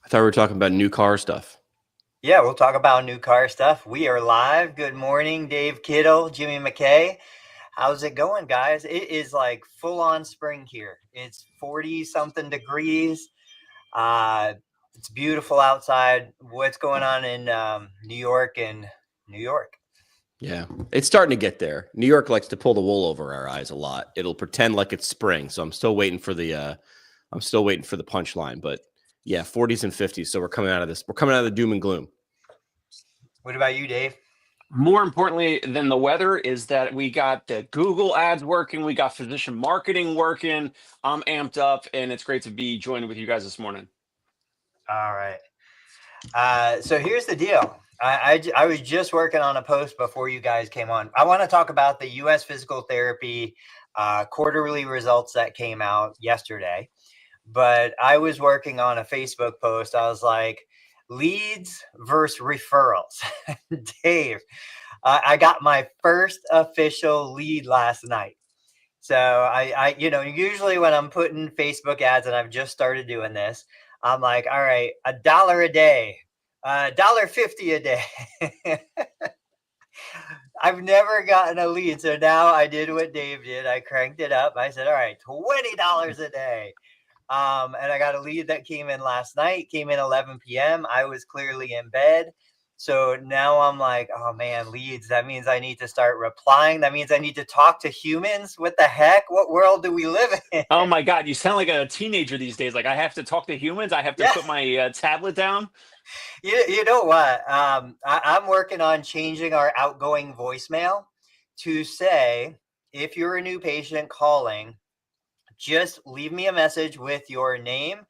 I thought we were talking about new car stuff. Yeah, we'll talk about new car stuff. We are live. Good morning, Dave Kittle, Jimmy McKay. How's it going, guys? It is like full on spring here. It's 40 something degrees. Uh, it's beautiful outside. What's going on in New York and New York? Yeah, it's starting to get there. New York likes to pull the wool over our eyes a lot. It'll pretend like it's spring, so I'm still waiting for the punchline. But yeah, 40s and 50s. So we're coming out of this. We're coming out of the doom and gloom. What about you, Dave? More importantly than the weather is that we got the Google ads working. We got physician marketing working. I'm amped up, and it's great to be joined with you guys this morning. All right. So here's the deal. I was just working on a post before you guys came on. I want to talk about the U.S. physical therapy quarterly results that came out yesterday. But I was working on a Facebook post. I was like, leads versus referrals. Dave, I got my first official lead last night. So I usually when I'm putting Facebook ads, and I've just started doing this, I'm like, all right, $1 a day, $1.50 a day. I've never gotten a lead. So now I did what Dave did. I cranked it up. I said, all right, $20 a day. And I got a lead that came in last night, came in 11 p.m. I was clearly in bed. So now I'm like, oh man, leads. That means I need to start replying. That means I need to talk to humans. What the heck? What world do we live in? Oh my God, you sound like a teenager these days. Like I have to talk to humans. I have to put my tablet down. You know what? I'm working on changing our outgoing voicemail to say, if you're a new patient calling, just leave me a message with your name,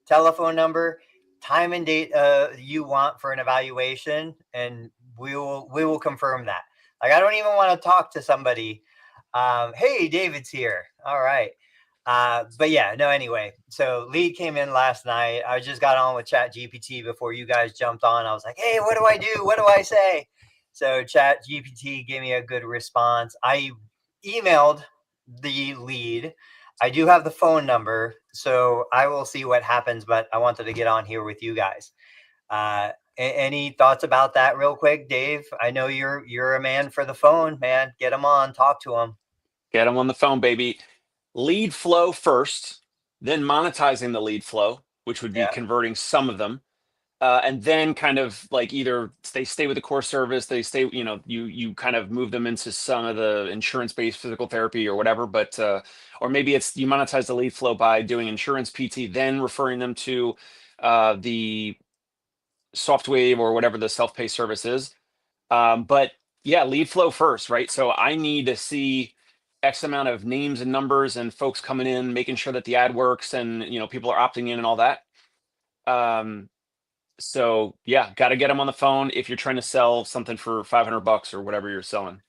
telephone number, time and date you want for an evaluation, and we will confirm that. Like, I don't even want to talk to somebody. Hey, David's here. All right. But yeah, no, anyway. So lead came in last night. I just got on with Chat GPT before you guys jumped on. I was like, hey, what do I do? What do I say? So Chat GPT gave me a good response. I emailed the lead. I do have the phone number, so I will see what happens, but I wanted to get on here with you guys. Any thoughts about that real quick, Dave? I know you're a man for the phone, man. Get them on, talk to them. Get them on the phone, baby. Lead flow first, then monetizing the lead flow, which would be converting some of them. And then kind of like either they stay with the core service, they stay, you kind of move them into some of the insurance-based physical therapy or whatever, but, or maybe it's you monetize the lead flow by doing insurance PT, then referring them to the SoftWave or whatever the self-pay service is. But yeah, lead flow first, right? So I need to see X amount of names and numbers and folks coming in, making sure that the ad works and, people are opting in and all that. So yeah, got to get them on the phone if you're trying to sell something for $500 or whatever you're selling.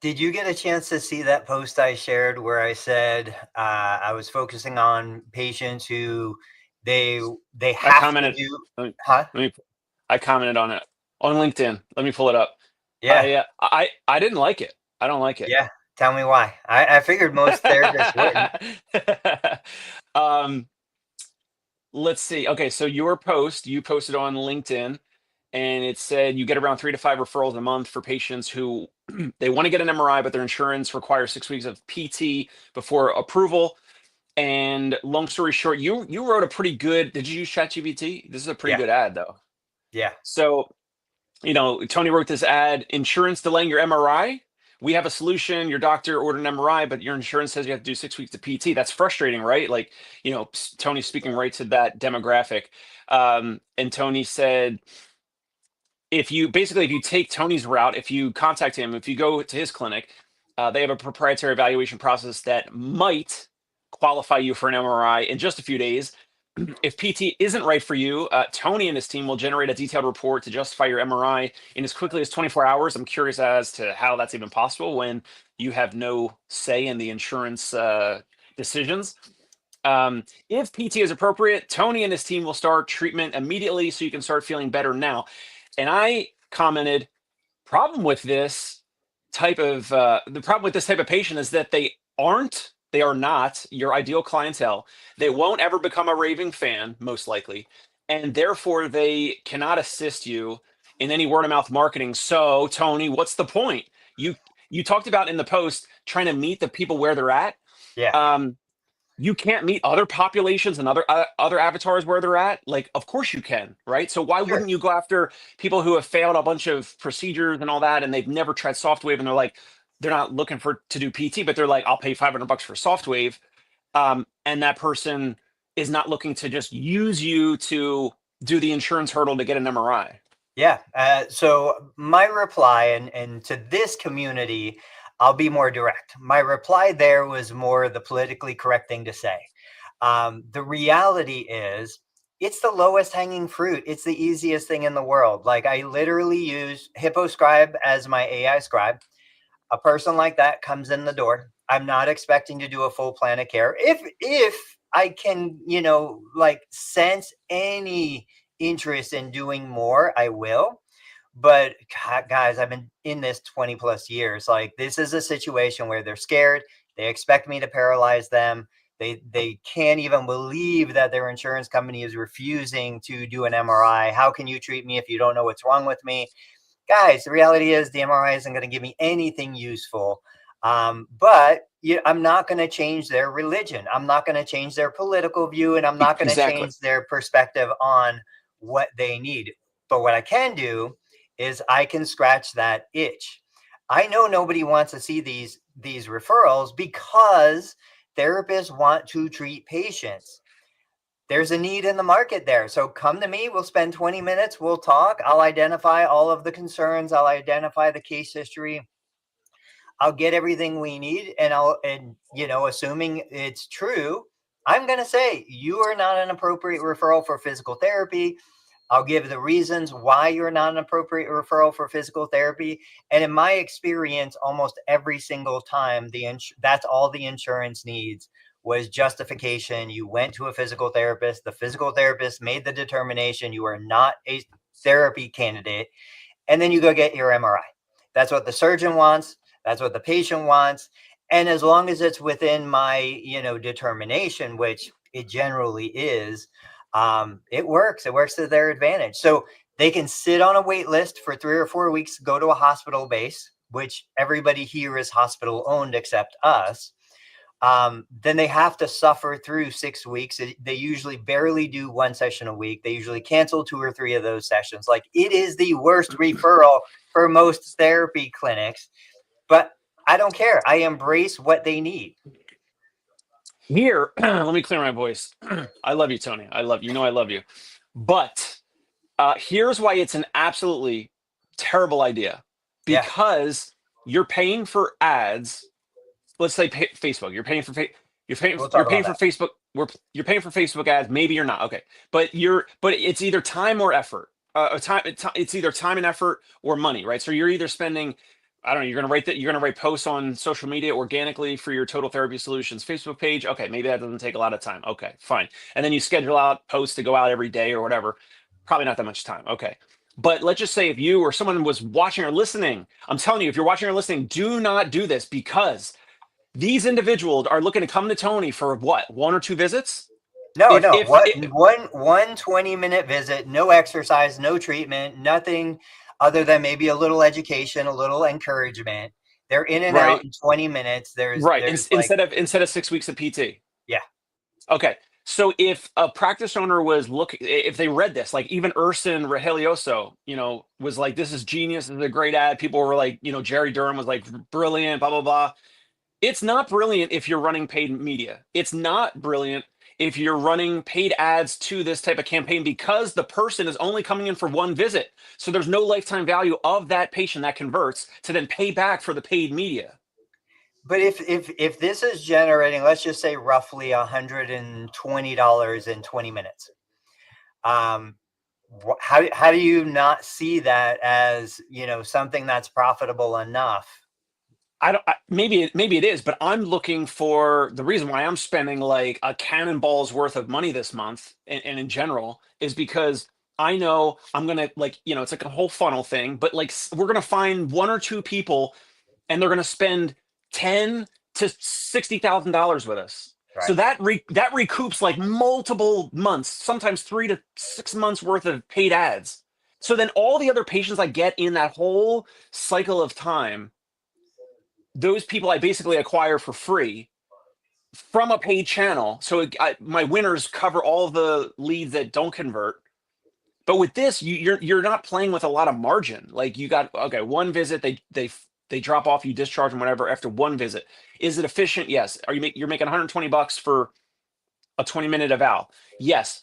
Did you get a chance to see that post I shared where I said I was focusing on patients who they have to do? I commented on it on LinkedIn. Let me pull it up. Yeah, I didn't like it. I don't like it. Yeah, tell me why. I figured most therapists wouldn't. Let's see. Okay, so your post, you posted on LinkedIn, and it said you get around 3 to 5 referrals a month for patients who they want to get an MRI, but their insurance requires 6 weeks of PT before approval. And long story short, you wrote a pretty good. Did you use ChatGPT? This is a pretty good ad, though. Yeah. So, Tony wrote this ad: insurance delaying your MRI. We have a solution. Your doctor ordered an MRI, but your insurance says you have to do 6 weeks of PT. That's frustrating, right? Like, Tony's speaking right to that demographic. And Tony said, if you take Tony's route, if you contact him, if you go to his clinic, they have a proprietary evaluation process that might qualify you for an MRI in just a few days. If PT isn't right for you, Tony and his team will generate a detailed report to justify your MRI in as quickly as 24 hours. I'm curious as to how that's even possible when you have no say in the insurance decisions. If PT is appropriate, Tony and his team will start treatment immediately so you can start feeling better now. And I commented, the problem with this type of patient is that they are not your ideal clientele. They won't ever become a raving fan, most likely. and therefore they cannot assist you in any word of mouth marketing. So, Tony, what's the point? You talked about in the post trying to meet the people where they're at. Yeah, Um, you can't meet other populations and other avatars where they're at. Like, of course you can, right? So why sure. wouldn't you go after people who have failed a bunch of procedures and all that, and they've never tried SoftWave, and they're like, they're not looking to do PT, but they're like, I'll pay $500 for SoftWave, and that person is not looking to just use you to do the insurance hurdle to get an MRI. Yeah. So my reply, and to this community, I'll be more direct. My reply there was more the politically correct thing to say. The reality is, it's the lowest hanging fruit. It's the easiest thing in the world. Like, I literally use HippoScribe as my AI scribe. A person like that comes in the door. I'm not expecting to do a full plan of care. If I can, like, sense any interest in doing more, I will. But guys, I've been in this 20 plus years. Like, this is a situation where they're scared. They expect me to paralyze them. They can't even believe that their insurance company is refusing to do an MRI. How can you treat me if you don't know what's wrong with me? Guys, the reality is the MRI isn't going to give me anything useful. But I'm not going to change their religion. I'm not going to change their political view, and I'm not going to Exactly. change their perspective on what they need. But what I can do is I can scratch that itch. I know nobody wants to see these referrals because therapists want to treat patients. There's a need in the market there. So come to me. We'll spend 20 minutes. We'll talk. I'll identify all of the concerns. I'll identify the case history. I'll get everything we need. And assuming it's true, I'm going to say you are not an appropriate referral for physical therapy. I'll give the reasons why you're not an appropriate referral for physical therapy. And in my experience, almost every single time, that's all the insurance needs was justification. You went to a physical therapist. The physical therapist made the determination you are not a therapy candidate. And then you go get your MRI. That's what the surgeon wants. That's what the patient wants. And as long as it's within my, determination, which it generally is, it works. It works to their advantage. So they can sit on a wait list for 3 or 4 weeks, go to a hospital base, which everybody here is hospital owned except us. Then they have to suffer through 6 weeks. They usually barely do 1 session a week. They usually cancel 2 or 3 of those sessions. Like, it is the worst referral for most therapy clinics, but I don't care. I embrace what they need. Here, let me clear my voice. I love you, Tony. I love you. I love you. But here's why it's an absolutely terrible idea. Yeah. Because you're paying for ads. Let's say Facebook. You're paying for We'll talk you're about paying for that. Facebook. You're paying for Facebook ads. Maybe you're not. Okay, but it's either time or effort. It's either time and effort or money, right? So you're either spending, I don't know, you're gonna write posts on social media organically for your Total Therapy Solutions Facebook page. Okay, maybe that doesn't take a lot of time. Okay, fine. And then you schedule out posts to go out every day or whatever. Probably not that much time. Okay. But let's just say if you or someone was watching or listening, I'm telling you, if you're watching or listening, do not do this, because these individuals are looking to come to Tony for what, 1 or 2 visits? No, If no. if What it, one 20-minute visit, no exercise, no treatment, nothing other than maybe a little education, a little encouragement. They're in and out right, in 20 minutes. There's right, like, instead of 6 weeks of PT. yeah. Okay. So if a practice owner was if they read this, like even Urson Rehelioso, was like, this is genius, this is a great ad. People were like, Jerry Durham was like, brilliant, blah, blah, blah. It's not brilliant if you're running paid media. It's not brilliant if you're running paid ads to this type of campaign, because the person is only coming in for 1 visit. So there's no lifetime value of that patient that converts to then pay back for the paid media. But if this is generating, let's just say roughly $120 in 20 minutes, how do you not see that as, something that's profitable enough? Maybe it is, but I'm looking for the reason why I'm spending like a cannonball's worth of money this month, and in general, is because I know I'm gonna, like, it's like a whole funnel thing, but like we're gonna find 1 or 2 people, and they're gonna spend $10,000 to $60,000 with us. So that recoups like multiple months, sometimes 3 to 6 months worth of paid ads. So then all the other patients I get in that whole cycle of time, those people I basically acquire for free from a paid channel. So my winners cover all the leads that don't convert. But with this, you're not playing with a lot of margin. Like you got, okay, one visit, they drop off, you discharge them, whatever, after one visit. Is it efficient? Yes. You're making $120 for a 20-minute eval? Yes.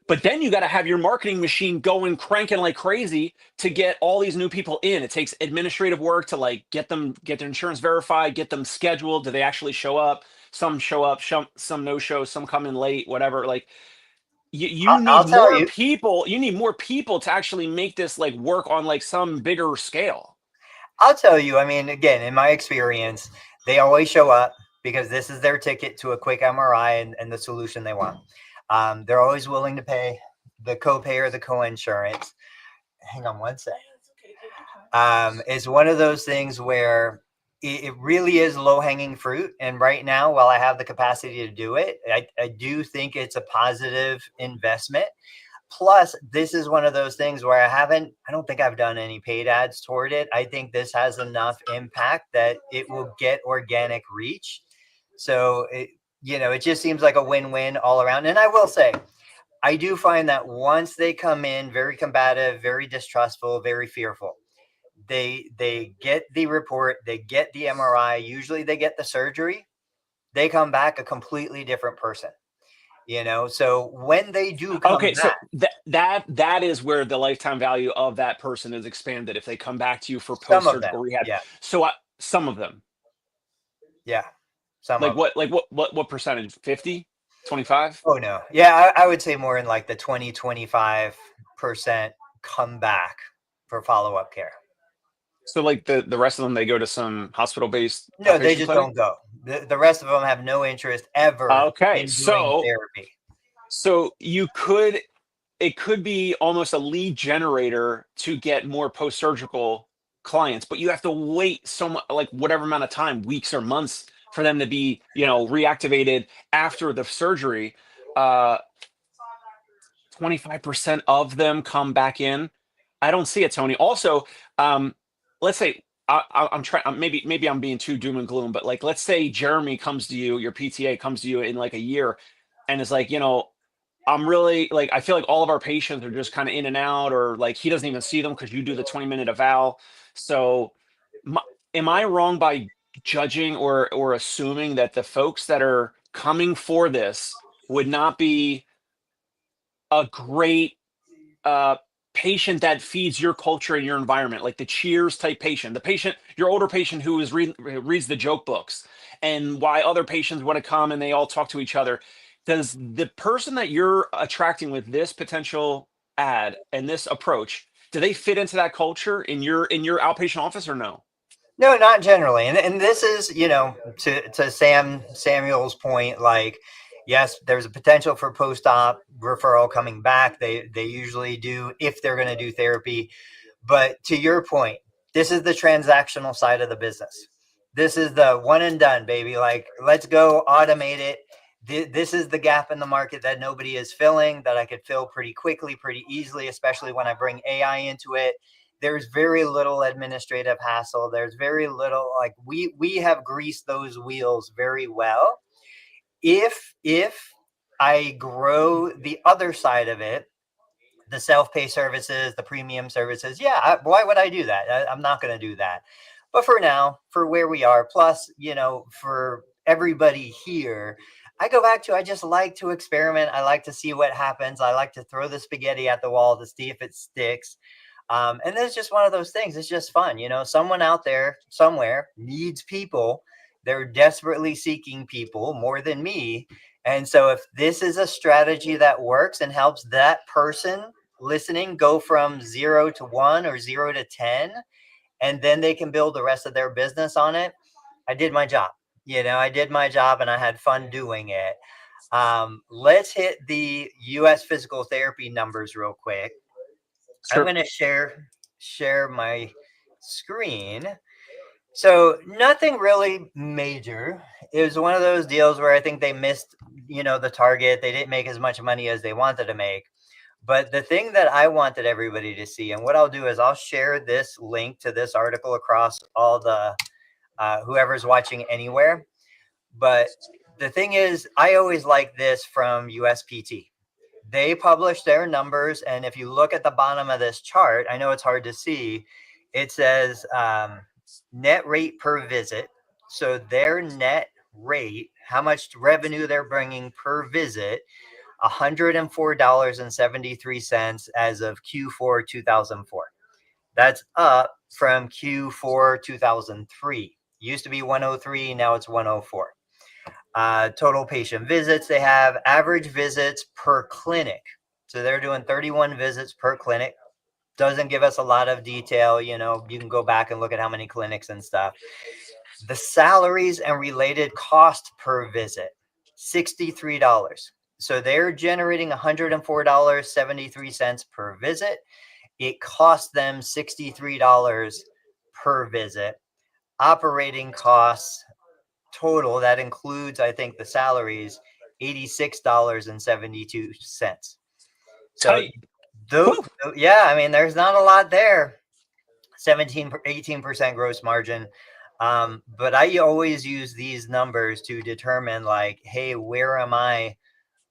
But then you got to have your marketing machine going, cranking like crazy to get all these new people in. It takes administrative work to like get their insurance verified, get them scheduled. Do they actually show up? Some show up, some no show, some come in late, whatever. Like you I'll need tell more you. people. You need more people to actually make this like work on like some bigger scale. I'll tell you. I mean, again, in my experience, they always show up because this is their ticket to a quick MRI and the solution they want. They're always willing to pay the copay or the co-insurance. Hang on one second. It's one of those things where it really is low-hanging fruit. And right now, while I have the capacity to do it, I do think it's a positive investment. Plus, this is one of those things where I don't think I've done any paid ads toward it. I think this has enough impact that it will get organic reach. So, it just seems like a win-win all around. And I will say, I do find that once they come in very combative, very distrustful, very fearful, they get the report, they get the MRI, usually they get the surgery, they come back a completely different person. So when they do come Okay, so back, that is where the lifetime value of that person is expanded if they come back to you for some of them, post-surgical rehab. yeah, So some of them, yeah, some like of them. what percentage? 50, 25? Oh no, yeah, I would say more in like the 20-25% come back for follow-up care. So like the rest of them, they go to some hospital-based No, they outpatient just clinic? don't go. The rest of them have no interest ever Okay, in doing so therapy. it could be almost a lead generator to get more post-surgical clients, but you have to wait so much, like whatever amount of time, weeks or months, for them to be, reactivated after the surgery. 25% of them come back in. I don't see it, Tony. Also, let's say I'm trying. Maybe I'm being too doom and gloom, but like, let's say Jeremy comes to you, your PTA comes to you in like a year, and is like, I'm really like, I feel like all of our patients are just kind of in and out, or like he doesn't even see them because you do the 20-minute eval. So, my, am I wrong by judging or assuming that the folks that are coming for this would not be a great uh, patient that feeds your culture and your environment, like the Cheers type patient, your older patient who reads the joke books, and why other patients want to come and they all talk to each other? Does the person that you're attracting with this potential ad and this approach, do they fit into that culture in your outpatient office or no? No, not generally. And this is, to Samuel's point, like, yes, there's a potential for post-op referral coming back. They usually do if they're going to do therapy. But to your point, this is the transactional side of the business. This is the one and done, baby. Like, let's go automate it. This is the gap in the market that nobody is filling, that I could fill pretty quickly, pretty easily, especially when I bring AI into it. There's very little administrative hassle. There's very little, like, we have greased those wheels very well. If I grow the other side of it, the self-pay services, the premium services, yeah, why would I do that? I'm not going to do that. But for now, for where we are, plus, for everybody here, I go back to, I just like to experiment. I like to see what happens. I like to throw the spaghetti at the wall to see if it sticks. And it's just one of those things. It's just fun. Someone out there somewhere needs people. They're desperately seeking people more than me. And so if this is a strategy that works and helps that person listening go from 0 to 1 or 0 to 10, and then they can build the rest of their business on it, I did my job. I did my job and I had fun doing it. Let's hit the US physical therapy numbers real quick. I'm Sure. going to share my screen. So nothing really major it was one of those deals where I think they missed, the target. They didn't make as much money as they wanted to make. But the thing that I wanted everybody to see, and what I'll do is I'll share this link to this article across all the whoever's watching anywhere. But the thing is, I always like this from USPT. They publish their numbers, and if you look at the bottom of this chart, I know it's hard to see, it says net rate per visit. So their net rate, how much revenue they're bringing per visit, $104.73 as of Q4 2004. That's up from Q4 2003. Used to be 103, now it's 104. Total patient visits, they have average visits per clinic. So they're doing 31 visits per clinic. Doesn't give us a lot of detail. You can go back and look at how many clinics and stuff. The salaries and related cost per visit, $63. So they're generating $104.73 per visit. It costs them $63 per visit. Operating costs total, that includes, I think, the salaries, $86.72. So there's not a lot there. 18% gross margin. But I always use these numbers to determine, like, hey, where am I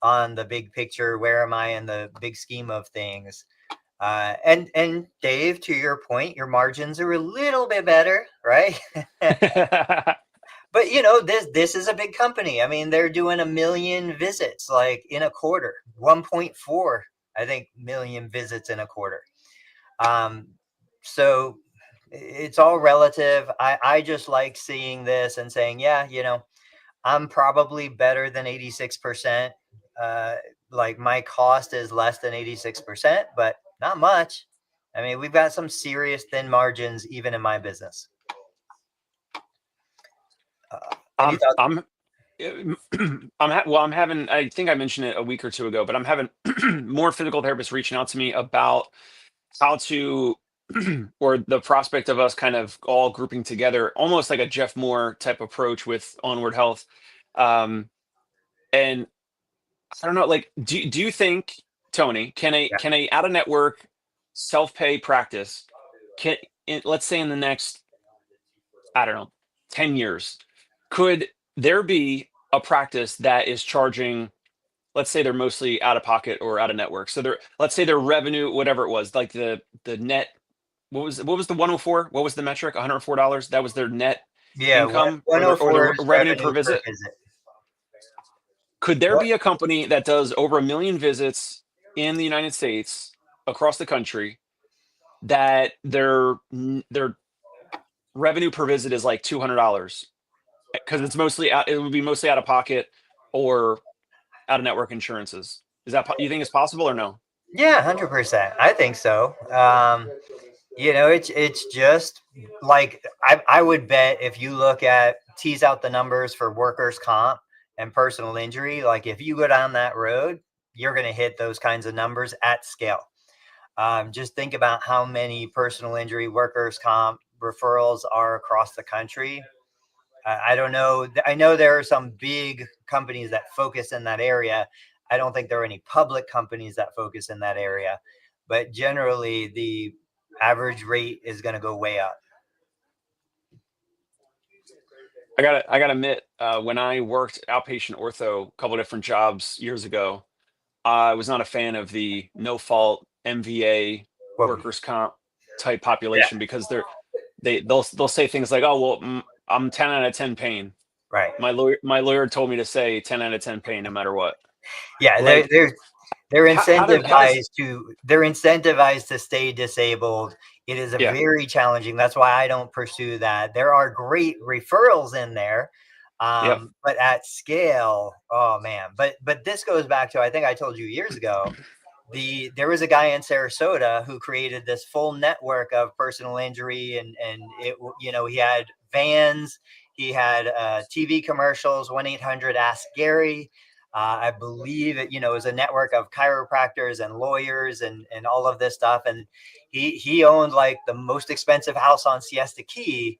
on the big picture? Where am I in the big scheme of things? And Dave, to your point, your margins are a little bit better, right? But this is a big company. I mean, they're doing 1 million visits like in a quarter, 1.4, I think, million visits in a quarter. So it's all relative. I just like seeing this and saying, yeah, I'm probably better than 86%. Like my cost is less than 86%, but not much. I mean, we've got some serious thin margins even in my business. I'm having, I think I mentioned it a week or two ago, but I'm having more physical therapists reaching out to me about how to, or the prospect of us kind of all grouping together, almost like a Jeff Moore type approach with Onward Health. And I don't know, like, do you think, Tony, can a out of network self-pay practice let's say in the next, I don't know, 10 years, could there be a practice that is charging, let's say they're mostly out of pocket or out of network, so let's say their revenue, whatever it was, like the net, what was the 104, what was the metric, $104, that was their net income, or the revenue per visit? Could there be a company that does over 1 million visits in the United States, across the country, that their revenue per visit is like $200, because it would be mostly out of pocket or out of network insurances? Is that, you think it's possible or no? Yeah, 100%. I think so. It's just like, I would bet if you tease out the numbers for workers' comp and personal injury, like if you go down that road, you're going to hit those kinds of numbers at scale. Just think about how many personal injury, workers' comp referrals are across the country. I don't know. I know there are some big companies that focus in that area. I don't think there are any public companies that focus in that area, but generally the average rate is going to go way up. I gotta admit, when I worked outpatient ortho, a couple of different jobs years ago, I was not a fan of the no fault MVA workers comp type population, because they'll say things like, oh, well, I'm 10 out of 10 pain. Right. My lawyer told me to say 10 out of 10 pain no matter what. Yeah, like, they're incentivized to stay disabled. It is very challenging. That's why I don't pursue that. There are great referrals in there, but at scale, oh man. But this goes back to, I think I told you years ago, there was a guy in Sarasota who created this full network of personal injury, and it, he had vans, he had TV commercials, 1-800-ASK-GARY. I believe it, was a network of chiropractors and lawyers and all of this stuff. And he owned like the most expensive house on Siesta Key.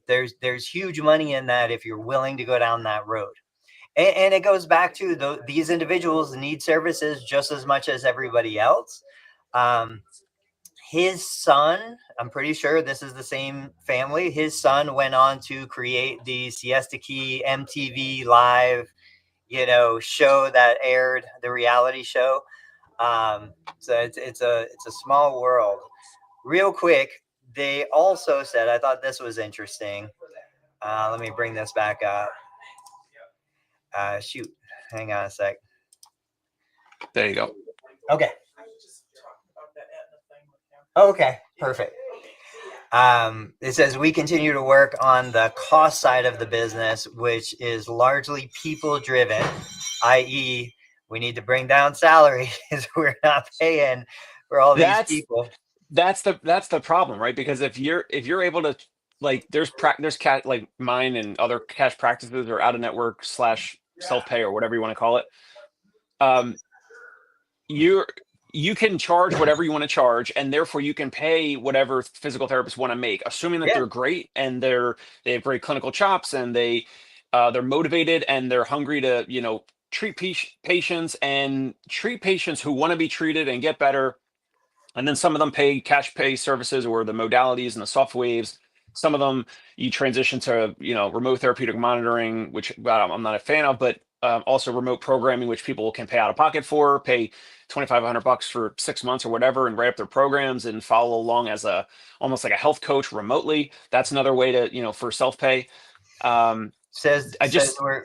There's huge money in that if you're willing to go down that road. And it goes back to these individuals need services just as much as everybody else. His son, I'm pretty sure this is the same family. His son went on to create the Siesta Key MTV Live, show that aired, the reality show. So it's a small world. Real quick, they also said, I thought this was interesting. Let me bring this back up. Shoot, hang on a sec. There you go. Okay. Okay, perfect. It says we continue to work on the cost side of the business, which is largely people driven, i.e., we need to bring down salaries. We're not paying for all these people. That's the problem, right? Because if you're able to, like, there's like mine and other cash practices or out of network / self-pay or whatever you want to call it. You can charge whatever you want to charge, and therefore you can pay whatever physical therapists want to make, assuming that they're great and they have great clinical chops and they're motivated and they're hungry to treat patients and treat patients who want to be treated and get better. And then some of them pay cash pay services or the modalities and the soft waves. Some of them you transition to remote therapeutic monitoring, which I'm not a fan of, but also remote programming, which people can pay out of pocket for, pay $2,500 for 6 months or whatever, and write up their programs and follow along as almost like a health coach remotely. That's another way to for self-pay. Says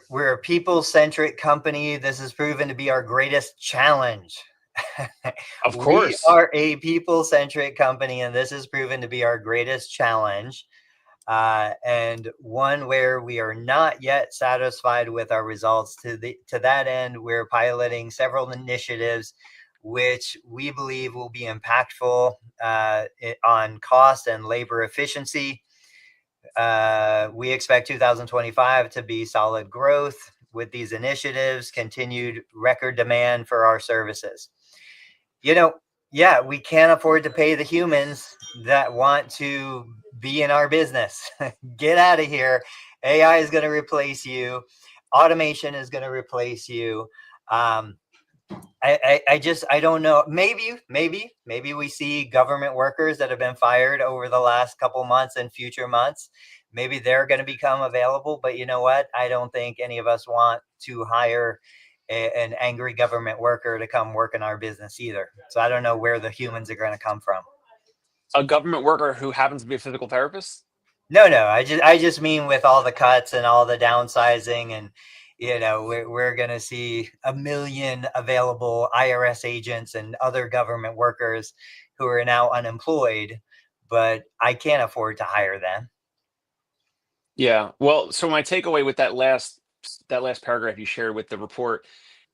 we're a people-centric company. This has proven to be our greatest challenge. Of course, we are a people-centric company, and this has proven to be our greatest challenge. And one where we are not yet satisfied with our results. To that end, we're piloting several initiatives which we believe will be impactful on cost and labor efficiency. We expect 2025 to be solid growth with these initiatives, continued record demand for our services. We can't afford to pay the humans that want to be in our business. Get out of here. AI is going to replace you. Automation is going to replace you. I don't know. Maybe we see government workers that have been fired over the last couple months and future months. Maybe they're going to become available. But you know what? I don't think any of us want to hire an angry government worker to come work in our business either. So I don't know where the humans are going to come from. A government worker who happens to be a physical therapist? No. I just mean with all the cuts and all the downsizing, and we're going to see 1 million available IRS agents and other government workers who are now unemployed, but I can't afford to hire them. Yeah. Well, so my takeaway with that last paragraph you shared with the report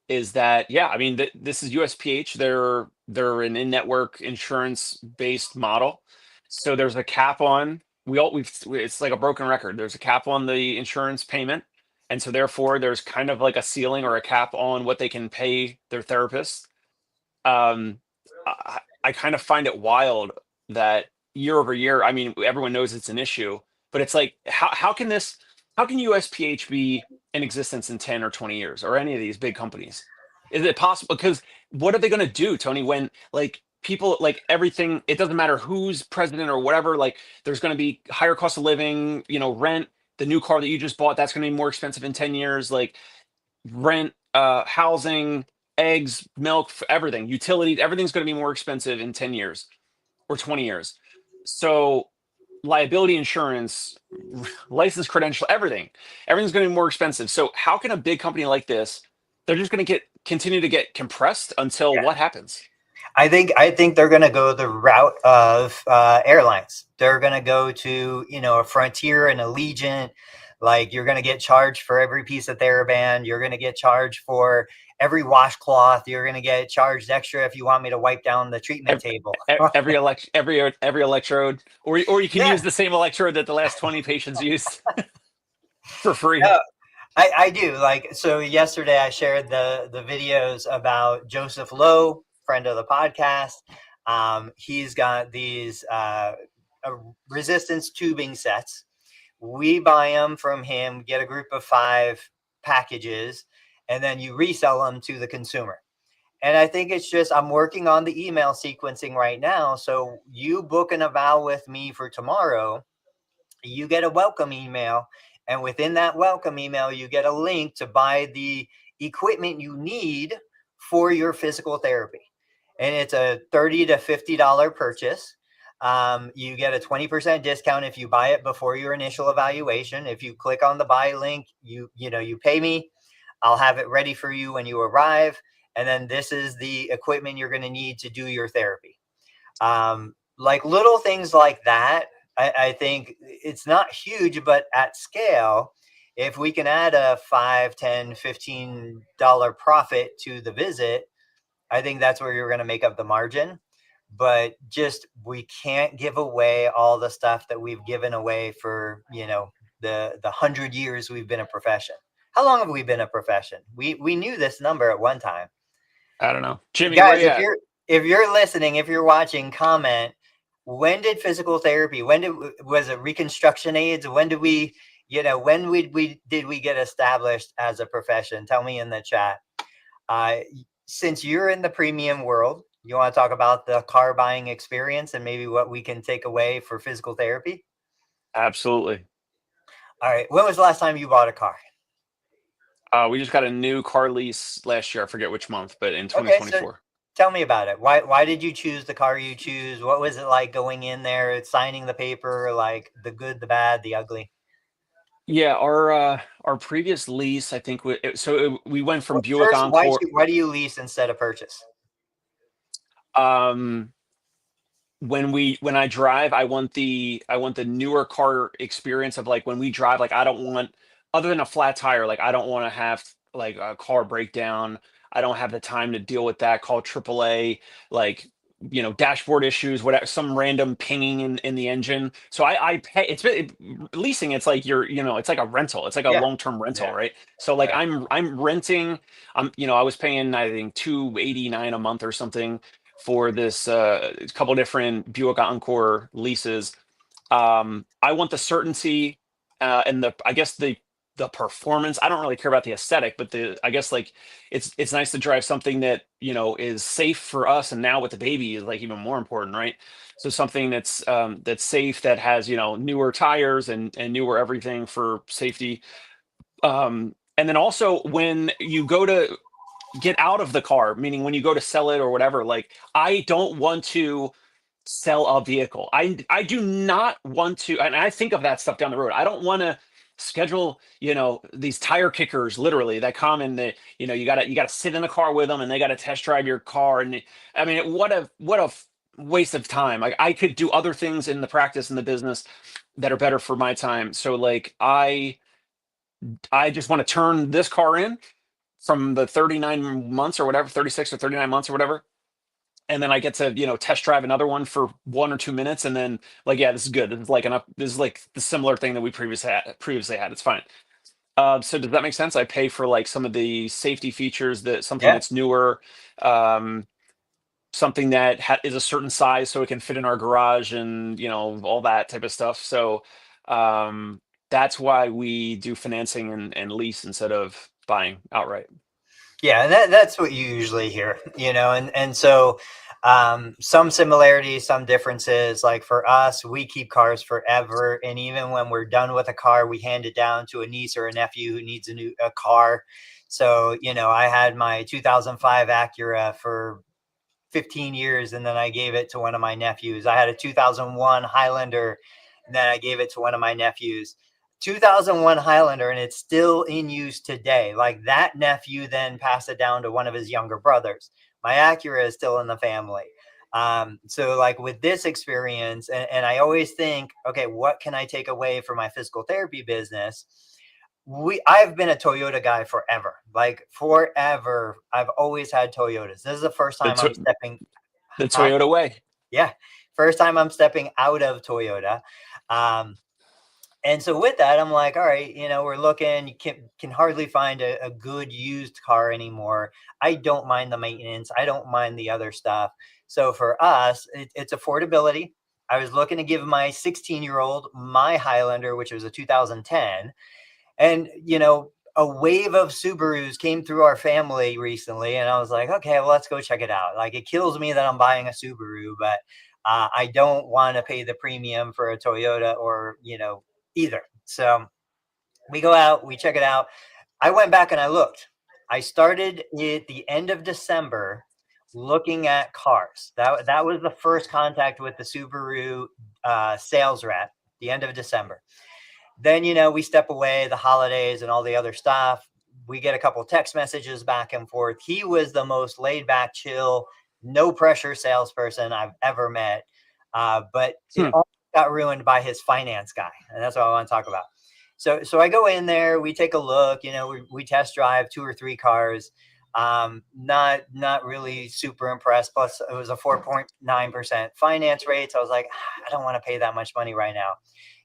is that, I mean, this is USPH. They're an in-network insurance-based model. So there's a cap on it's like a broken record. There's a cap on the insurance payment. And so therefore there's kind of like a ceiling or a cap on what they can pay their therapists. I kind of find it wild that year over year, I mean, everyone knows it's an issue, but it's like, how can USPH be in existence in 10 or 20 years, or any of these big companies? Is it possible? Because what are they going to do, Tony, when like people, like everything, it doesn't matter who's president or whatever, like there's going to be higher cost of living, rent, the new car that you just bought, that's going to be more expensive in 10 years, like rent, housing, eggs, milk, everything, utilities, everything's going to be more expensive in 10 years or 20 years. So liability insurance, license credential, everything's going to be more expensive. So how can a big company like this, they're just going to continue to get compressed until what happens? I think they're going to go the route of airlines. They're going to go to a Frontier and Allegiant. Like, you're going to get charged for every piece of TheraBand. You're going to get charged for every washcloth. You're going to get charged extra if you want me to wipe down the treatment table. every electrode, or you can use the same electrode that the last 20 patients used for free. No, I do. Like, so yesterday I shared the videos about Joseph Lowe, friend of the podcast. He's got these resistance tubing sets. We buy them from him, get a group of 5 packages, and then you resell them to the consumer. And I think it's just, I'm working on the email sequencing right now. So you book an eval with me for tomorrow, you get a welcome email. And within that welcome email, you get a link to buy the equipment you need for your physical therapy. And it's a $30 to $50 purchase. You get a 20% discount if you buy it before your initial evaluation. If you click on the buy link, you pay me. I'll have it ready for you when you arrive. And then this is the equipment you're going to need to do your therapy. Like little things like that, I think it's not huge, but at scale, if we can add a $5, $10, $15 profit to the visit, I think that's where you're going to make up the margin. But just, we can't give away all the stuff that we've given away for, the 100 years we've been a profession. How long have we been a profession? We knew this number at one time. I don't know. Jimmy, Guys, where you at? if you're listening, if you're watching, comment. When did physical therapy? Was it reconstruction aids? When did we get established as a profession? Tell me in the chat. Since you're in the premium world, you want to talk about the car buying experience and maybe what we can take away for physical therapy? Absolutely. All right. When was the last time you bought a car? We just got a new car lease last year. I forget which month, but in Okay, 2024. so tell me about it. Why did you choose the car you choose? What was it like going in there, signing the paper, like the good, the bad, the ugly? Yeah, our previous lease, I think, we went from Buick First, Encore. why do you lease instead of purchase? When I drive, I want the newer car experience of like when we drive, like I don't want, other than a flat tire, like I don't want to have like a car breakdown. I don't have the time to deal with that. Call AAA, like dashboard issues, whatever, some random pinging in the engine. So I pay. Leasing. It's like it's like a rental. It's like a Yeah. long-term rental, Yeah. right? So like Right. I'm renting. I was paying, I think, $289 a month or something for this couple different Buick Encore leases. I want the certainty and I guess the performance. I don't really care about the aesthetic, but I guess like it's nice to drive something that is safe for us, and now with the baby is like even more important, right? So something that's safe, that has newer tires and newer everything for safety. And then also when you go to get out of the car, meaning when you go to sell it or whatever, like I don't want to sell a vehicle. I do not want to, and I think of that stuff down the road. I don't want to schedule, these tire kickers literally that come and you gotta sit in the car with them and they gotta test drive your car. And I mean, what a waste of time. Like I could do other things in the practice in the business that are better for my time. So like I just want to turn this car in from the 39 months or whatever, 36 or 39 months or whatever. And then I get to, test drive another one for 1 or 2 minutes. And then like, yeah, this is good. This is like the similar thing that we previously had. It's fine. So does that make sense? I pay for like some of the safety features, something Yeah. that's newer, something that is a certain size so it can fit in our garage and, all that type of stuff. So, that's why we do financing and lease instead of buying outright. Yeah, that's what you usually hear, and so some similarities, some differences. Like for us, we keep cars forever, and even when we're done with a car, we hand it down to a niece or a nephew who needs a car. So I had my 2005 Acura for 15 years, and then I gave it to one of my nephews. I had a 2001 Highlander, and then I gave it to one of my nephews. 2001 Highlander, and it's still in use today. Like that nephew then passed it down to one of his younger brothers. My Acura is still in the family. So like with this experience, and I always think, okay, what can I take away from my physical therapy business? I've been a Toyota guy forever. Like forever. I've always had Toyotas. This is the first time I'm stepping. The Toyota way. Yeah. First time I'm stepping out of Toyota. And so with that, I'm like, all right, we're looking, you can hardly find a good used car anymore. I don't mind the maintenance. I don't mind the other stuff. So for us, it's affordability. I was looking to give my 16-year-old my Highlander, which was a 2010. And, you know, a wave of Subarus came through our family recently. And I was like, okay, well, let's go check it out. Like, it kills me that I'm buying a Subaru, but I don't want to pay the premium for a Toyota or, you know, either. So we go out, we check it out. I went back and I looked. I started at the end of December looking at cars. That was the first contact with the Subaru sales rep, the end of December. Then, you know, we step away, the holidays and all the other stuff. We get a couple text messages back and forth. He was the most laid back, chill, no pressure salesperson I've ever met. But it all got ruined by his finance guy. And that's what I want to talk about. So I go in there, we take a look, you know, we test drive 2 or 3 cars. Not really super impressed. Plus it was a 4.9% finance rate. So I was like, I don't want to pay that much money right now.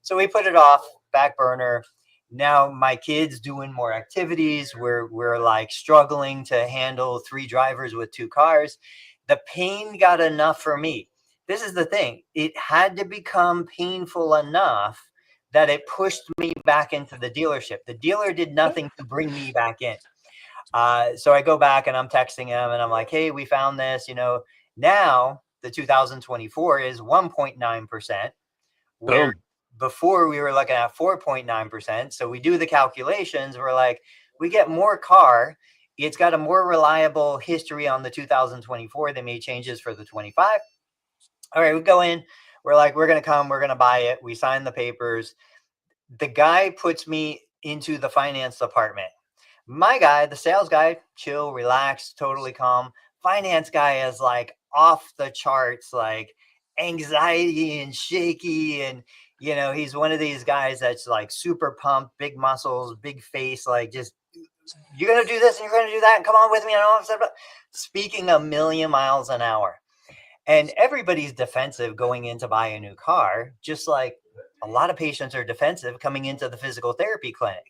So we put it off, back burner. Now my kid's doing more activities. We're like struggling to handle 3 drivers with 2 cars. The pain got enough for me. This is the thing. It had to become painful enough that it pushed me back into the dealership. The dealer did nothing to bring me back in. So I go back and I'm texting him and I'm like, hey, we found this, you know, now the 2024 is 1.9%, where before we were looking at 4.9%. So we do the calculations. We're like, we get more car. It's got a more reliable history on the 2024. They made changes for the 25. All right, we go in. We're like, we're going to come. We're going to buy it. We sign the papers. The guy puts me into the finance department. My guy, the sales guy, chill, relaxed, totally calm. Finance guy is like off the charts, like anxiety and shaky. And, you know, he's one of these guys that's like super pumped, big muscles, big face, like just, you're going to do this and you're going to do that. And come on with me. And all that, speaking a million miles an hour. And everybody's defensive going in to buy a new car, just like a lot of patients are defensive coming into the physical therapy clinic.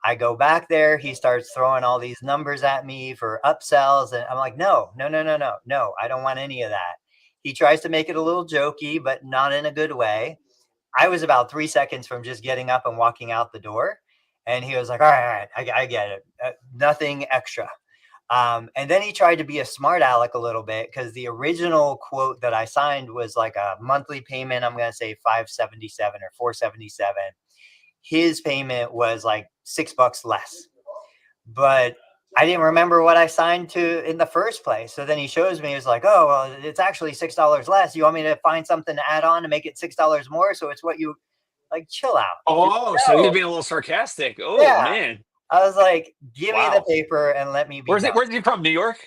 I go back there. He starts throwing all these numbers at me for upsells. And I'm like, no, I don't want any of that. He tries to make it a little jokey, but not in a good way. I was about 3 seconds from just getting up and walking out the door. And he was like, all right, I get it. Nothing extra. And then he tried to be a smart aleck a little bit, because the original quote that I signed was like a monthly payment. I'm going to say $577 or $477. His payment was like $6 less, but I didn't remember what I signed to in the first place. So then he shows me, he's like, oh, well, it's actually $6 less. You want me to find something to add on to make it $6 more? So it's what you like, chill out. Oh, so he's being a little sarcastic. Oh, yeah. Man. I was like, give me the paper and let me be. Where's he from? New York?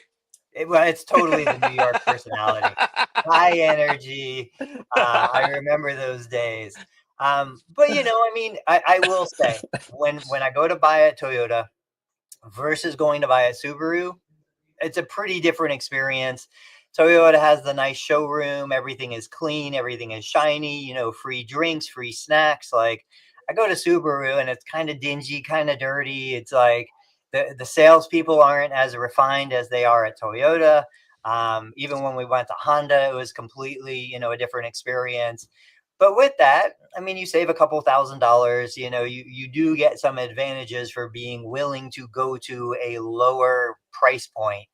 Well, it's totally the New York personality. High energy. I remember those days. But, you know, I mean, I will say when I go to buy a Toyota versus going to buy a Subaru, it's a pretty different experience. Toyota has the nice showroom. Everything is clean. Everything is shiny, you know, free drinks, free snacks. Like, I go to Subaru and it's kind of dingy, kind of dirty. It's like the salespeople aren't as refined as they are at Toyota. Even when we went to Honda, it was completely, you know, a different experience. But with that, I mean, you save a couple $1,000s, you know, you do get some advantages for being willing to go to a lower price point.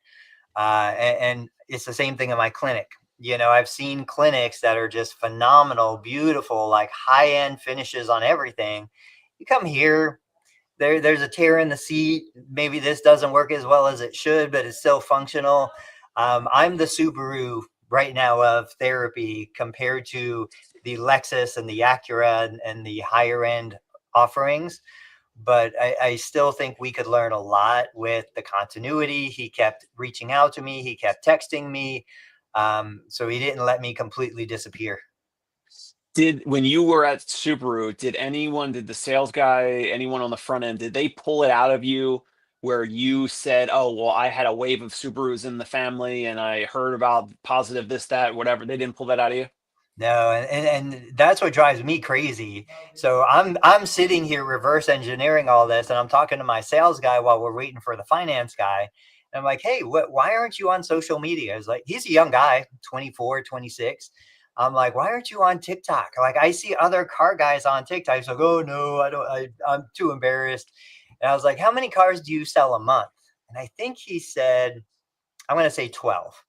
And it's the same thing in my clinic. You know, I've seen clinics that are just phenomenal, beautiful, like high-end finishes on everything. You come here, there's a tear in the seat. Maybe this doesn't work as well as it should, but it's still functional. I'm the Subaru right now of therapy compared to the Lexus and the Acura and the higher end offerings. But I still think we could learn a lot with the continuity. He kept reaching out to me. He kept texting me. So he didn't let me completely disappear. When you were at Subaru, did the sales guy, anyone on the front end, did they pull it out of you where you said, oh, well, I had a wave of Subarus in the family and I heard about positive this, that, whatever? They didn't pull that out of you? No, and that's what drives me crazy. So I'm sitting here reverse engineering all this, and I'm talking to my sales guy while we're waiting for the finance guy. And I'm like, hey, why aren't you on social media? It's like, he's a young guy, 24, 26. I'm like, why aren't you on TikTok? Like, I see other car guys on TikTok. He's like, oh no, I don't, I'm too embarrassed. And I was like, how many cars do you sell a month? And I think he said, I'm going to say 12.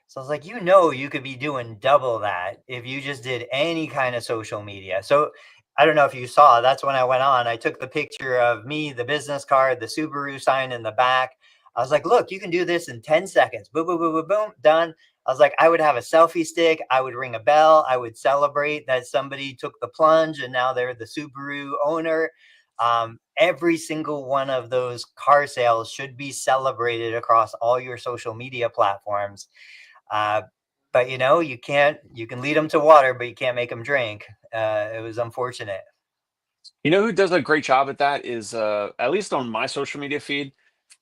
So I was like, you could be doing double that if you just did any kind of social media. So I don't know if you saw, that's when I went on. I took the picture of me, the business card, the Subaru sign in the back. I was like, look, you can do this in 10 seconds. Boom, boom, boom, boom, boom, done. I was like, I would have a selfie stick. I would ring a bell. I would celebrate that somebody took the plunge and now they're the Subaru owner. Every single one of those car sales should be celebrated across all your social media platforms. But you can lead them to water, but you can't make them drink. It was unfortunate. You know who does a great job at that is, at least on my social media feed,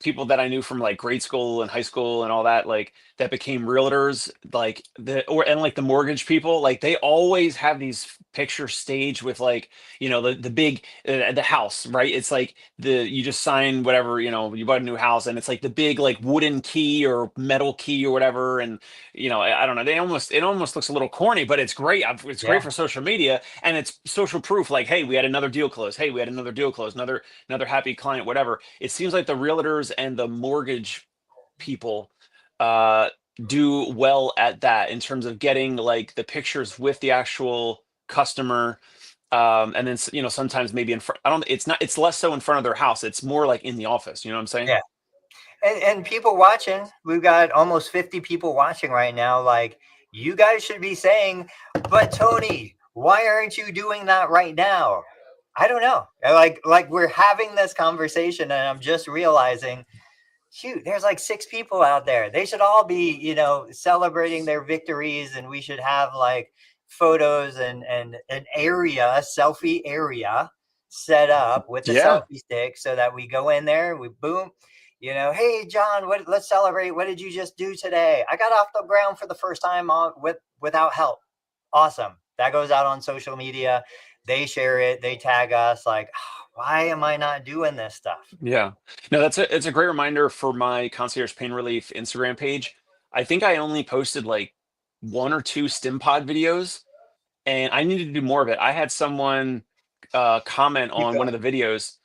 people that I knew from like grade school and high school and all that, like that became realtors, like like the mortgage people, like they always have these pictures staged with like, the big, the house, right? It's like you just sign whatever, you bought a new house and it's like the big like wooden key or metal key or whatever. And, I don't know, it almost looks a little corny, but it's great. It's great for social media and it's social proof. Like, hey, we had another deal close. Hey, we had another deal close, another happy client, whatever. It seems like the realtors and the mortgage people do well at that in terms of getting like the pictures with the actual customer. And then, sometimes maybe in front, it's less so in front of their house. It's more like in the office. You know what I'm saying? Yeah. And people watching, we've got almost 50 people watching right now. Like, you guys should be saying, but Tony, why aren't you doing that right now? I don't know. Like we're having this conversation and I'm just realizing, shoot, there's like 6 people out there. They should all be, celebrating their victories, and we should have like photos and an area, selfie area set up with the selfie stick so that we go in there, we boom, hey John, let's celebrate. What did you just do today? I got off the ground for the first time without help. Awesome. That goes out on social media. They share it, they tag us, like, why am I not doing this stuff? Yeah. No, it's a great reminder for my concierge pain relief Instagram page. I think I only posted like 1 or 2 stim pod videos and I needed to do more of it. I had someone comment Keep on one going. of the videos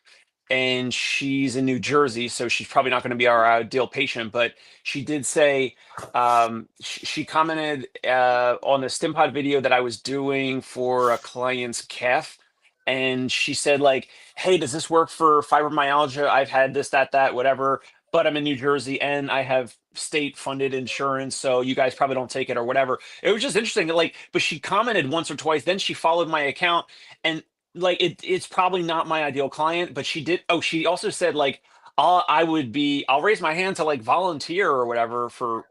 and she's in New Jersey, so she's probably not going to be our ideal patient. But she did say, she commented on the StimPod video that I was doing for a client's calf, and she said like, "Hey, does this work for fibromyalgia? I've had this, that, whatever." But I'm in New Jersey and I have state funded insurance, so you guys probably don't take it or whatever. It was just interesting that like, but she commented once or twice, then she followed my account and like it's probably not my ideal client, but she did. Oh, she also said like, I'll raise my hand to like volunteer or whatever for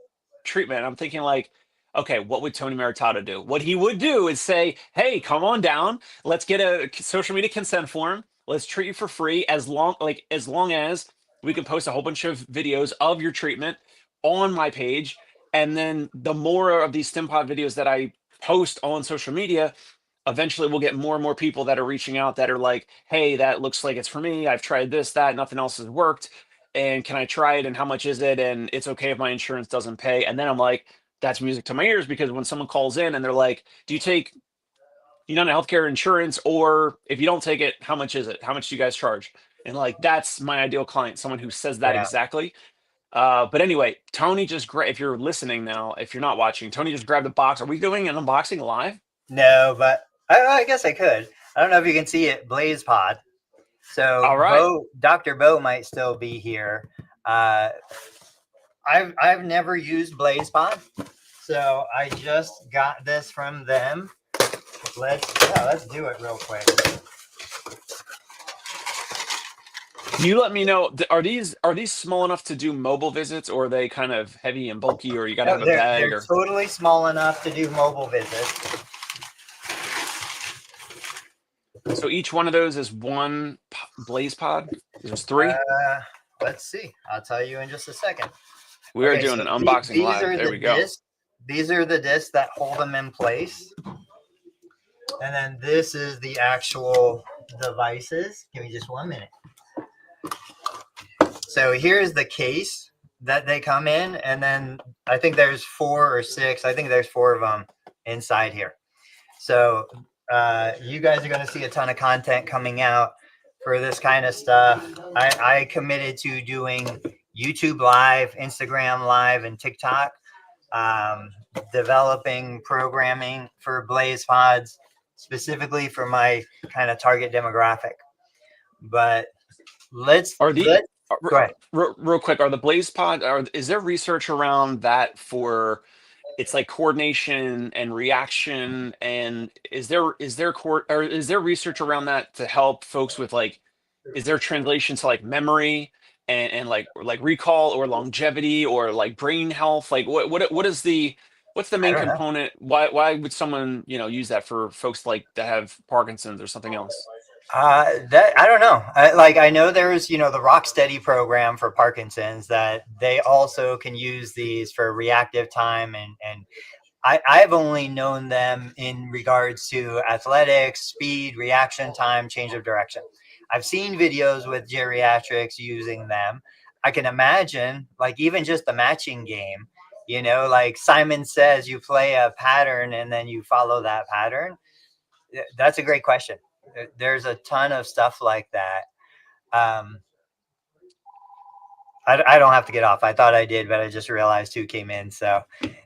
treatment. I'm thinking like, okay, what would Tony Maritata do? What he would do is say, hey, come on down. Let's get a social media consent form. Let's treat you for free as long as we can post a whole bunch of videos of your treatment on my page. And then the more of these StimPod videos that I post on social media, eventually we'll get more and more people that are reaching out that are like, hey, that looks like it's for me. I've tried this, that, nothing else has worked. And can I try it? And how much is it? And it's okay if my insurance doesn't pay. And then I'm like, that's music to my ears, because when someone calls in and they're like, do you take United Healthcare insurance? Or if you don't take it, how much is it? How much do you guys charge? And like, that's my ideal client, someone who says that Yeah. exactly. But anyway, Tony just if you're listening now, if you're not watching, Tony just grabbed a box. Are we doing an unboxing live? No, but I guess I could. I don't know if you can see it, Blaze Pod. So All right. Dr. Bo might still be here. I've never used Blaze Pod, so I just got this from them. Let's do it real quick. You let me know. Are these small enough to do mobile visits, or are they kind of heavy and bulky, or you got to have a bag? They're totally small enough to do mobile visits. So each one of those is one Blaze Pod. There's 3. Let's see. I'll tell you in just a second. We are doing an unboxing live. There we go. These are the discs that hold them in place. And then this is the actual devices. Give me just 1 minute. So here's the case that they come in. And then I think there's 4 or 6. I think there's 4 of them. inside here. So you guys are going to see a ton of content coming out for this kind of stuff. I committed to doing YouTube Live, Instagram Live, and TikTok, developing programming for Blaze Pods specifically for my kind of target demographic. But let's Are the go ahead. real quick, are the Blaze Pod, is there research around that for it's like coordination and reaction, and is there research around that to help folks with like, is there translation to like memory and like recall or longevity or like brain health? Like what's the main component? Why would someone, you know, use that for folks like that have Parkinson's or something else? That I don't know. I know there's, you know, the Rocksteady program for Parkinson's that they also can use these for reactive time, and I've only known them in regards to athletics, speed, reaction time, change of direction. I've seen videos with geriatrics using them. I can imagine, like, even just the matching game, you know, like Simon says, you play a pattern and then you follow that pattern. That's a great question. There's a ton of stuff like that. I don't have to get off. I thought I did, but I just realized who came in, so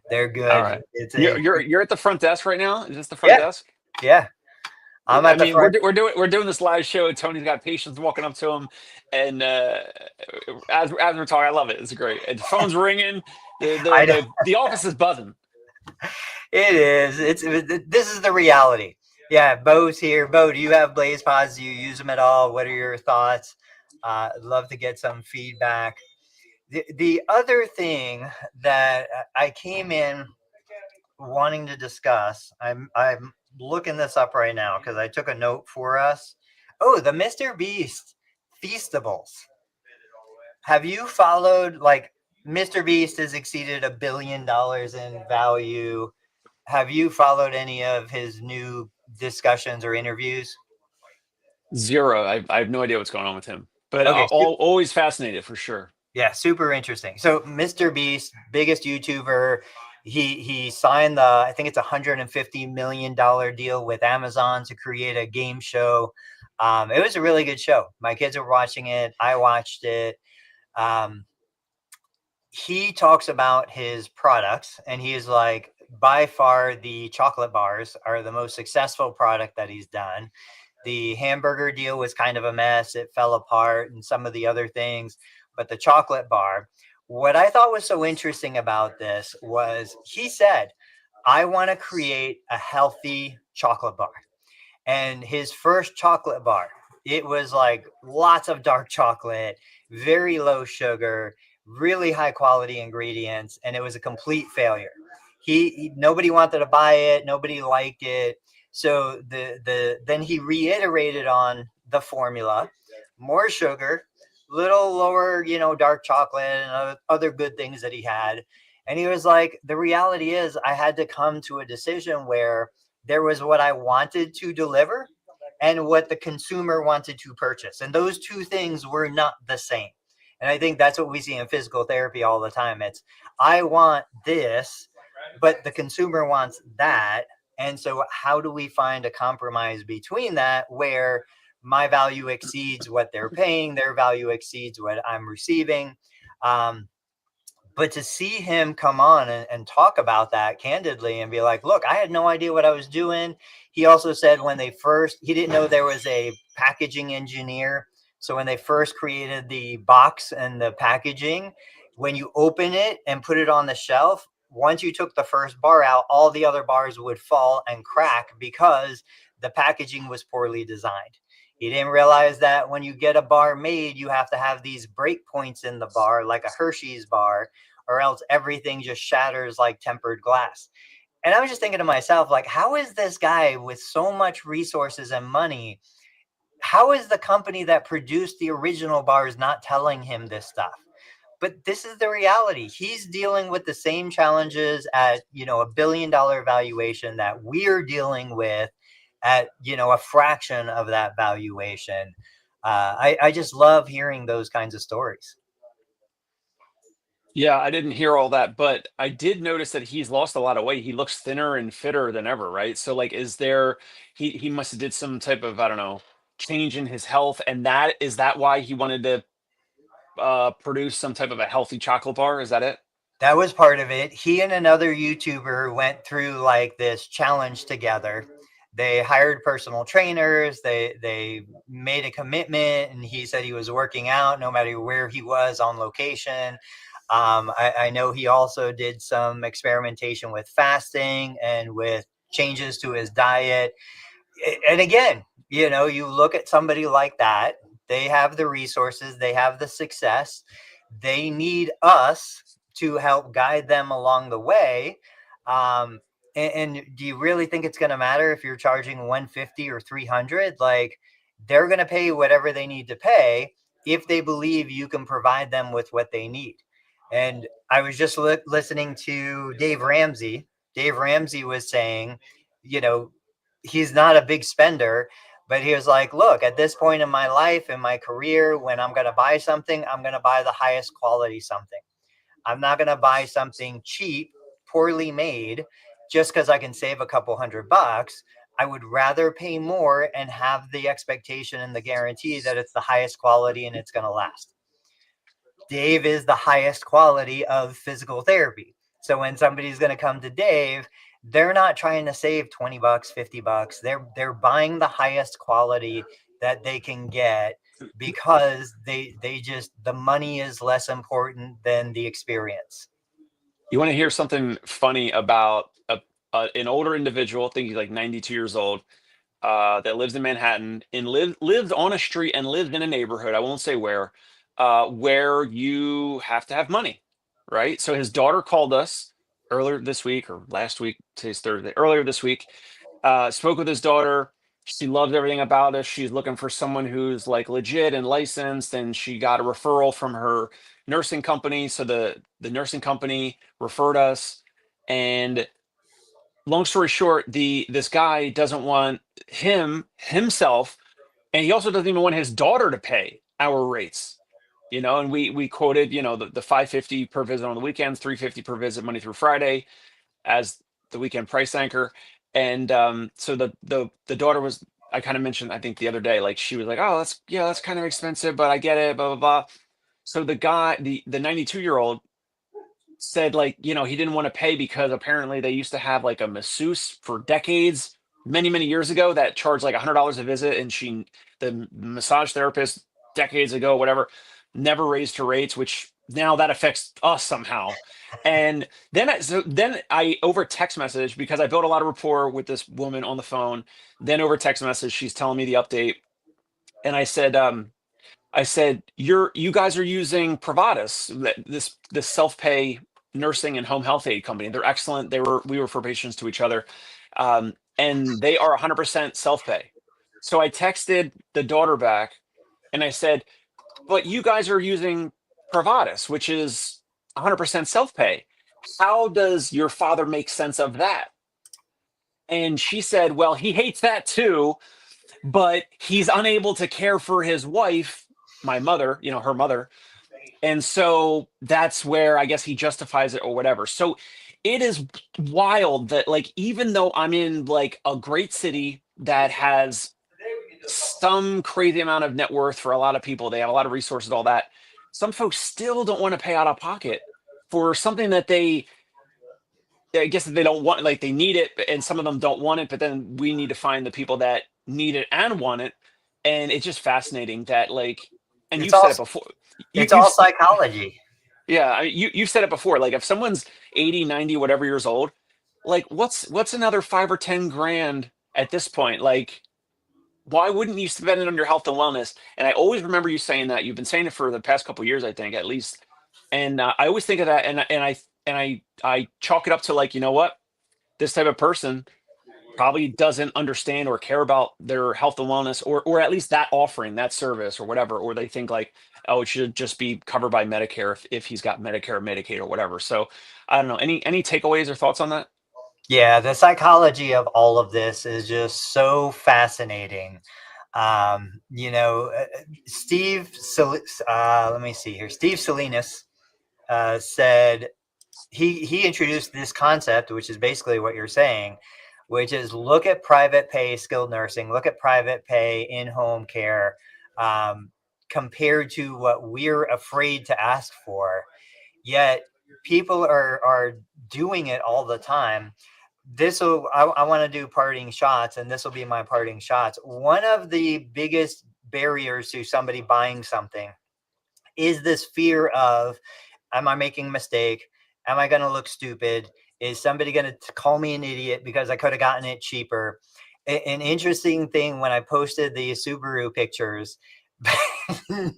they're good. All right. You're at the front desk right now. Is this the front desk? Yeah. I'm at the front. We're doing this live show. Tony's got patients walking up to him, and as we're talking, I love it. It's great. And the phone's ringing. The office is buzzing. It is. This is the reality. Yeah, Bo's here. Bo, do you have Blaze Pods? Do you use them at all? What are your thoughts? I'd love to get some feedback. The other thing that I came in wanting to discuss, I'm looking this up right now because I took a note for us. Oh, the Mr. Beast Feastables. Have you followed, like, Mr. Beast has exceeded $1 billion in value. Have you followed any of his new discussions or interviews? Zero. I have no idea what's going on with him, but okay, always fascinated for sure. Yeah, super interesting. So Mr. Beast, biggest YouTuber, he signed I think it's $150 million deal with Amazon to create a game show. It was a really good show. My kids were watching it. I watched it. He talks about his products, and he is like, by far the chocolate bars are the most successful product that he's done. The hamburger deal was kind of a mess. It fell apart, and some of the other things. But the chocolate bar, what I thought was so interesting about this was he said, I want to create a healthy chocolate bar. And his first chocolate bar, it was like lots of dark chocolate, very low sugar, really high quality ingredients, and it was a complete failure. Nobody wanted to buy it, nobody liked it. So then he reiterated on the formula, more sugar, little lower, you know, dark chocolate and other good things that he had. And he was like, the reality is I had to come to a decision where there was what I wanted to deliver and what the consumer wanted to purchase. And those two things were not the same. And I think that's what we see in physical therapy all the time. It's, I want this, but the consumer wants that. And so how do we find a compromise between that where my value exceeds what they're paying, their value exceeds what I'm receiving? But to see him come on and talk about that candidly and be like, look, I had no idea what I was doing. He also said when he didn't know there was a packaging engineer. So when they first created the box and the packaging, when you open it and put it on the shelf, once you took the first bar out, all the other bars would fall and crack because the packaging was poorly designed. He didn't realize that when you get a bar made, you have to have these break points in the bar, like a Hershey's bar, or else everything just shatters like tempered glass. And I was just thinking to myself, like, how is this guy with so much resources and money, how is the company that produced the original bars not telling him this stuff? But this is the reality. He's dealing with the same challenges at, you know, $1 billion valuation that we're dealing with at, you know, a fraction of that valuation. I just love hearing those kinds of stories. Yeah, I didn't hear all that, but I did notice that he's lost a lot of weight. He looks thinner and fitter than ever, right? So like is there he must have did some type of, I don't know, change in his health, and that is that why he wanted to produce some type of a healthy chocolate bar? Is that it? That was part of it. He and another YouTuber went through like this challenge together. They hired personal trainers. They made a commitment, and he said he was working out no matter where he was on location. I know he also did some experimentation with fasting and with changes to his diet. And again, you look at somebody like that, they have the resources, they have the success, they need us to help guide them along the way. And do you really think it's going to matter if you're charging 150 or 300? Like, they're going to pay whatever they need to pay if they believe you can provide them with what they need. And I was just listening to Dave Ramsey. Dave Ramsey was saying, you know, he's not a big spender, but he was like, look, at this point in my life, in my career, when I'm going to buy something, I'm going to buy the highest quality something. I'm not going to buy something cheap, poorly made, just because I can save a couple $100. I would rather pay more and have the expectation and the guarantee that it's the highest quality and it's going to last. Dave is the highest quality of physical therapy. So when somebody's going to come to Dave, they're not trying to save $20, $50. They're buying the highest quality that they can get because they just, the money is less important than the experience. You want to hear something funny about an older individual, I think he's like 92 years old, that lives in Manhattan and lived on a street and lived in a neighborhood, I won't say where you have to have money, right? So his daughter called us earlier this week or last week, today's Thursday, earlier this week, spoke with his daughter. She loves everything about us. She's looking for someone who's like legit and licensed, and she got a referral from her nursing company. So the nursing company referred us, and long story short, this guy doesn't want himself, and he also doesn't even want his daughter to pay our rates. And we quoted, the 550 per visit on the weekends, 350 per visit Monday through Friday as the weekend price anchor. And so the daughter was, I kind of mentioned, I think the other day, like she was like, oh, that's kind of expensive, but I get it, blah blah blah. So the guy, the 92-year-old said, like, he didn't want to pay because apparently they used to have like a masseuse for decades, many, many years ago, that charged like $100 a visit. And the massage therapist decades ago, whatever, never raised her rates, which now that affects us somehow. And then I over text message, because I built a lot of rapport with this woman on the phone. Then over text message, she's telling me the update. And I said, you guys are using Provatus, this self-pay nursing and home health aid company. They're excellent. We were for patients to each other. And they are 100% self-pay. So I texted the daughter back and I said, but you guys are using Provatus, which is 100% self-pay. How does your father make sense of that? And she said, well, he hates that too, but he's unable to care for his wife, my mother, her mother. And so that's where I guess he justifies it or whatever. So it is wild that, like, even though I'm in like a great city that has some crazy amount of net worth for a lot of people, they have a lot of resources, all that, some folks still don't want to pay out of pocket for something that I guess that they don't want, like they need it, and some of them don't want it, but then we need to find the people that need it and want it. And it's just fascinating that, like, and It's you've all said it before. it's all psychology. Yeah, you've said it before. Like if someone's 80, 90, whatever years old, like what's another 5 or 10 grand at this point? Like, why wouldn't you spend it on your health and wellness? And I always remember you saying that. You've been saying it for the past couple of years, I think, at least. And I always think of that, and I chalk it up to, like, you know what? This type of person probably doesn't understand or care about their health and wellness, or at least that offering, that service or whatever, or they think like, oh, it should just be covered by Medicare if he's got Medicare or Medicaid or whatever. So I don't know. Any takeaways or thoughts on that? Yeah, the psychology of all of this is just so fascinating. Steve, let me see here. Steve Salinas, said he introduced this concept, which is basically what you're saying, which is look at private pay skilled nursing, look at private pay in-home care, compared to what we're afraid to ask for. Yet people are doing it all the time. I want to do parting shots, and this will be my parting shots. One of the biggest barriers to somebody buying something is this fear of, am I making a mistake? Am I going to look stupid? Is somebody going to call me an idiot because I could have gotten it cheaper? An interesting thing, when I posted the Subaru pictures,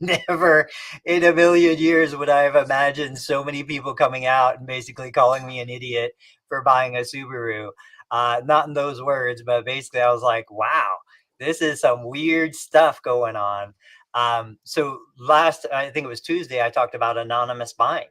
never in a million years would I have imagined so many people coming out and basically calling me an idiot for buying a Subaru. Not in those words, but basically I was like, wow, this is some weird stuff going on. So I think it was Tuesday, I talked about anonymous buying.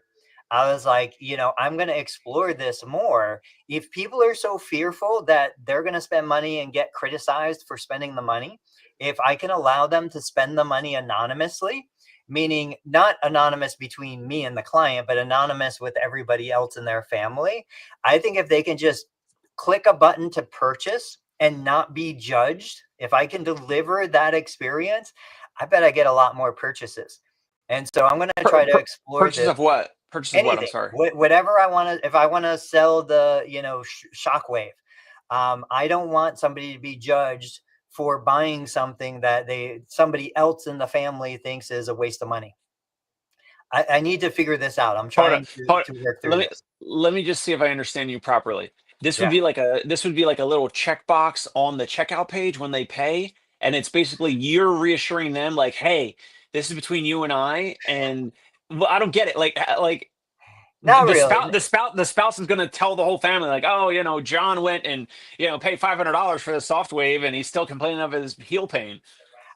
I was like, I'm going to explore this more. If people are so fearful that they're going to spend money and get criticized for spending the money, if I can allow them to spend the money anonymously, meaning not anonymous between me and the client, but anonymous with everybody else in their family, I think if they can just click a button to purchase and not be judged, if I can deliver that experience, I bet I get a lot more purchases. And so I'm going to try to explore purchase this. of what? Purchase of what? I'm sorry. Whatever I want to, if I want to sell the, Shockwave, I don't want somebody to be judged for buying something that somebody else in the family thinks is a waste of money. I need to figure this out. I'm trying to work through this. Let me just see if I understand you properly. This would be like a little checkbox on the checkout page when they pay, and it's basically you're reassuring them like, hey, this is between you and I. And well, I don't get it. Like Not the really. the spouse is going to tell the whole family like, oh, John went and paid $500 for the Softwave, and he's still complaining of his heel pain.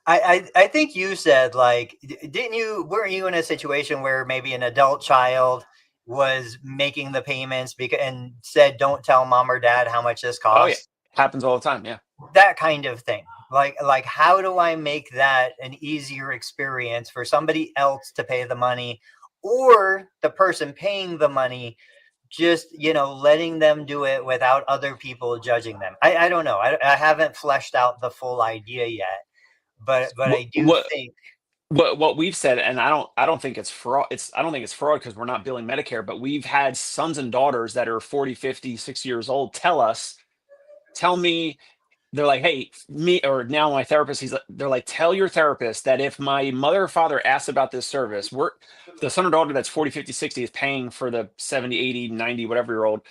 I think you said, like, weren't you in a situation where maybe an adult child was making the payments and said, don't tell mom or dad how much this costs? Oh yeah, happens all the time. Yeah, that kind of thing. Like how do I make that an easier experience for somebody else to pay the money, or the person paying the money just letting them do it without other people judging them? I don't know. I haven't fleshed out the full idea yet, but I do think what we've said, and I don't think it's fraud. I don't think it's fraud because we're not billing Medicare, but we've had sons and daughters that are 40, 50, 60 years old tell me, they're like, hey, me, or now my therapist, they're like, tell your therapist that if my mother or father asks about this service, the son or daughter that's 40, 50, 60 is paying for the 70, 80, 90, whatever year old.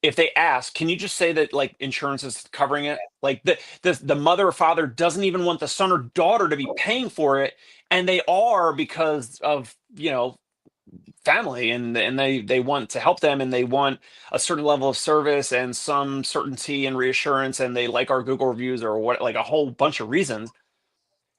If they ask, can you just say that like insurance is covering it? Like the mother or father doesn't even want the son or daughter to be paying for it, and they are because of family, and they want to help them, and they want a certain level of service and some certainty and reassurance, and they like our Google reviews or what, like a whole bunch of reasons.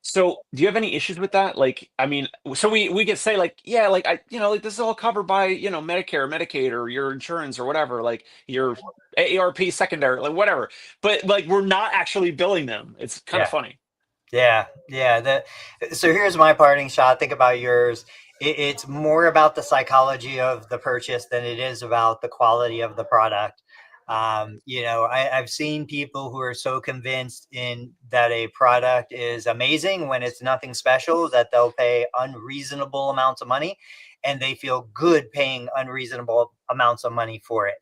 So do you have any issues with that? Like, I mean, so we could say like, yeah, like like this is all covered by, Medicare, Medicaid, or your insurance or whatever, like your AARP secondary, like whatever. But like, we're not actually billing them. It's kind of funny. Yeah. So here's my parting shot. Think about yours. It's more about the psychology of the purchase than it is about the quality of the product. I've seen people who are so convinced in that a product is amazing when it's nothing special that they'll pay unreasonable amounts of money, and they feel good paying unreasonable amounts of money for it.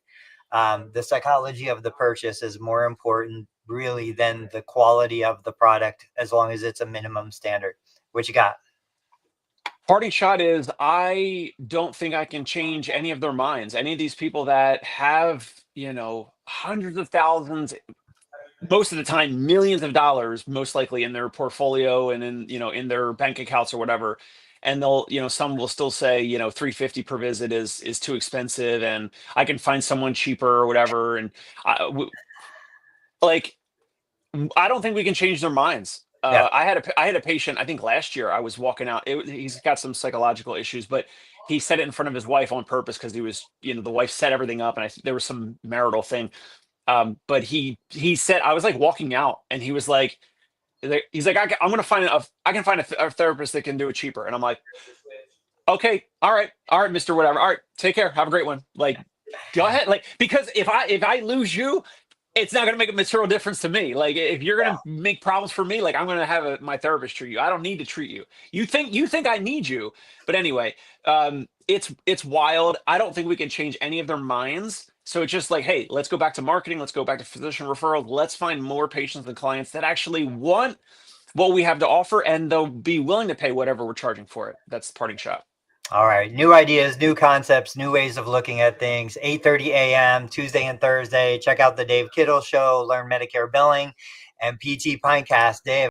The psychology of the purchase is more important really than the quality of the product, as long as it's a minimum standard. What you got? Parting shot is, I don't think I can change any of their minds. Any of these people that have, hundreds of thousands, most of the time, millions of dollars, most likely in their portfolio and in their bank accounts or whatever. And they'll, some will still say, $350 per visit is too expensive, and I can find someone cheaper or whatever. And I don't think we can change their minds. I had a patient, I think last year, I was walking out. He's got some psychological issues, but he said it in front of his wife on purpose because he was, the wife set everything up, and there was some marital thing. But he said, I was like walking out, and he was like, he's like, I'm gonna find I can find a therapist that can do it cheaper. And I'm like, Okay. All right, Mr. Whatever. All right, take care. Have a great one. Like, go ahead. Like, because if I lose you, it's not going to make a material difference to me. Like, if you're going to make problems for me, like, I'm going to have my therapist treat you. I don't need to treat you. You think I need you, but anyway, it's wild. I don't think we can change any of their minds. So it's just like, hey, let's go back to marketing. Let's go back to physician referrals. Let's find more patients and clients that actually want what we have to offer, and they'll be willing to pay whatever we're charging for it. That's the parting shot. All right. New ideas, new concepts, new ways of looking at things. 8:30 a.m. Tuesday and Thursday. Check out the Dave Kittle Show, learn Medicare billing, and PT Pinecast. Dave.